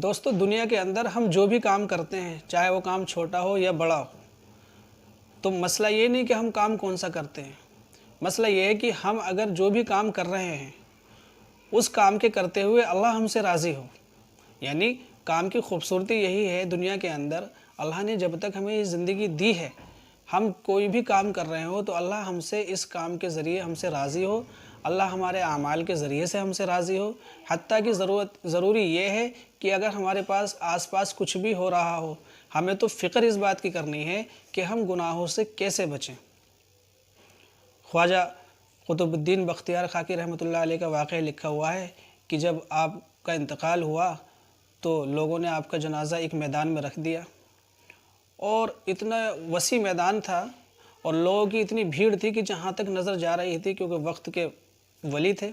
دوستو دنیا کے اندر ہم جو بھی کام کرتے ہیں، چاہے وہ کام چھوٹا ہو یا بڑا ہو، تو مسئلہ یہ نہیں کہ ہم کام کون سا کرتے ہیں. مسئلہ یہ ہے کہ ہم اگر جو بھی کام کر رہے ہیں اس کام کے کرتے ہوئے اللہ ہم سے راضی ہو. یعنی کام کی خوبصورتی یہی ہے دنیا کے اندر، اللہ نے جب تک ہمیں یہ زندگی دی ہے، ہم کوئی بھی کام کر رہے ہو تو اللہ ہم سے اس کام کے ذریعے ہم سے راضی ہو، اللہ ہمارے اعمال کے ذریعے سے ہم سے راضی ہو. حتیٰ کہ ضروری یہ ہے کہ اگر ہمارے پاس آس پاس کچھ بھی ہو رہا ہو، ہمیں تو فکر اس بات کی کرنی ہے کہ ہم گناہوں سے کیسے بچیں. خواجہ قطب الدین بختیار خاکی رحمۃ اللہ علیہ کا واقعہ لکھا ہوا ہے کہ جب آپ کا انتقال ہوا تو لوگوں نے آپ کا جنازہ ایک میدان میں رکھ دیا، اور اتنا وسیع میدان تھا اور لوگوں کی اتنی بھیڑ تھی کہ جہاں تک نظر جا رہی تھی، کیونکہ وقت کے ولی تھے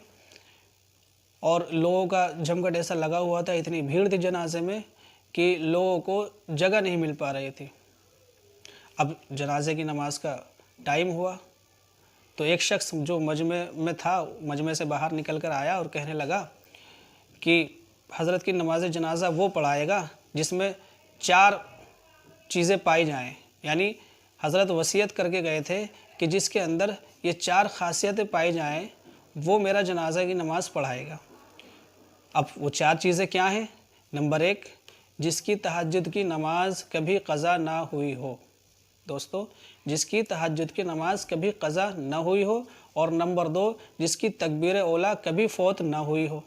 اور لوگوں کا جمگٹ ایسا لگا ہوا تھا، اتنی بھیڑ تھی جنازے میں کہ لوگوں کو جگہ نہیں مل پا رہی تھی. اب جنازے کی نماز کا ٹائم ہوا تو ایک شخص جو مجمع میں تھا، مجمع سے باہر نکل کر آیا اور کہنے لگا کہ حضرت کی نماز جنازہ وہ پڑھائے گا جس میں 4 چیزیں پائی جائیں. یعنی حضرت وصیت کر کے گئے تھے کہ جس کے اندر یہ 4 خاصیتیں پائی جائیں وہ میرا جنازہ کی نماز پڑھائے گا. اب وہ 4 چیزیں کیا ہیں؟ نمبر 1، جس کی تہجد کی نماز کبھی قضا نہ ہوئی ہو. دوستو، جس کی تہجد کی نماز کبھی قضا نہ ہوئی ہو. اور نمبر 2، جس کی تکبیر اولیٰ کبھی فوت نہ ہوئی ہو.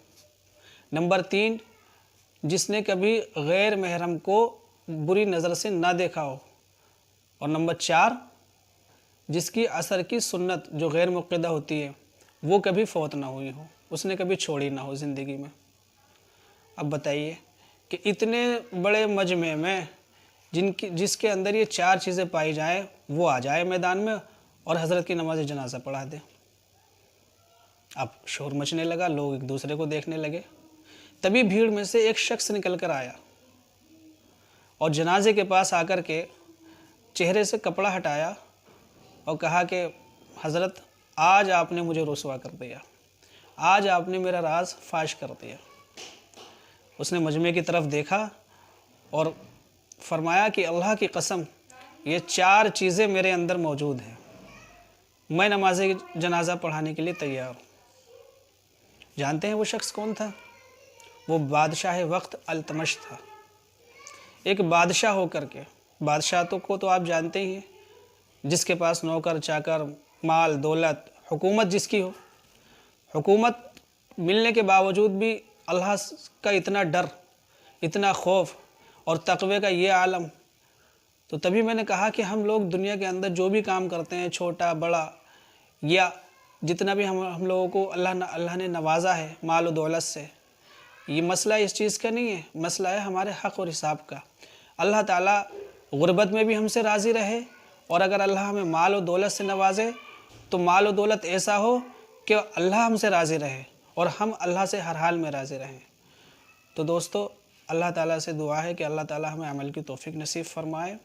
نمبر 3، جس نے کبھی غیر محرم کو بری نظر سے نہ دیکھا ہو. اور نمبر 4، جس کی عصر کی سنت جو غیر مقیدہ ہوتی ہے وہ کبھی فوت نہ ہوئی ہو، اس نے کبھی چھوڑی نہ ہو زندگی میں. اب بتائیے کہ اتنے بڑے مجمع میں جس کے اندر یہ 4 چیزیں پائی جائیں وہ آ جائے میدان میں اور حضرت کی نماز جنازہ پڑھا دے. اب شور مچنے لگا، لوگ ایک دوسرے کو دیکھنے لگے. تبھی بھیڑ میں سے ایک شخص نکل کر آیا اور جنازے کے پاس آ کر کے چہرے سے کپڑا ہٹایا اور کہا کہ حضرت آج آپ نے مجھے رسوا کر دیا، آج آپ نے میرا راز فاش کر دیا. اس نے مجمع کی طرف دیکھا اور فرمایا کہ اللہ کی قسم یہ 4 چیزیں میرے اندر موجود ہیں، میں نماز جنازہ پڑھانے کے لیے تیار ہوں. جانتے ہیں وہ شخص کون تھا؟ وہ بادشاہ وقت التمش تھا. ایک بادشاہ ہو کر کے، بادشاہ کو تو آپ جانتے ہی ہیں، جس کے پاس نوکر چاکر مال دولت، حکومت جس کی ہو، حکومت ملنے کے باوجود بھی اللہ کا اتنا ڈر، اتنا خوف اور تقوی کا یہ عالم. تو تبھی میں نے کہا کہ ہم لوگ دنیا کے اندر جو بھی کام کرتے ہیں، چھوٹا بڑا یا جتنا بھی ہم لوگوں کو اللہ نے نوازا ہے مال و دولت سے، یہ مسئلہ اس چیز کا نہیں ہے، مسئلہ ہے ہمارے حق اور حساب کا. اللہ تعالیٰ غربت میں بھی ہم سے راضی رہے، اور اگر اللہ ہمیں مال و دولت سے نوازے تو مال و دولت ایسا ہو کہ اللہ ہم سے راضی رہے اور ہم اللہ سے ہر حال میں راضی رہیں. تو دوستو، اللہ تعالیٰ سے دعا ہے کہ اللہ تعالیٰ ہمیں عمل کی توفیق نصیب فرمائے.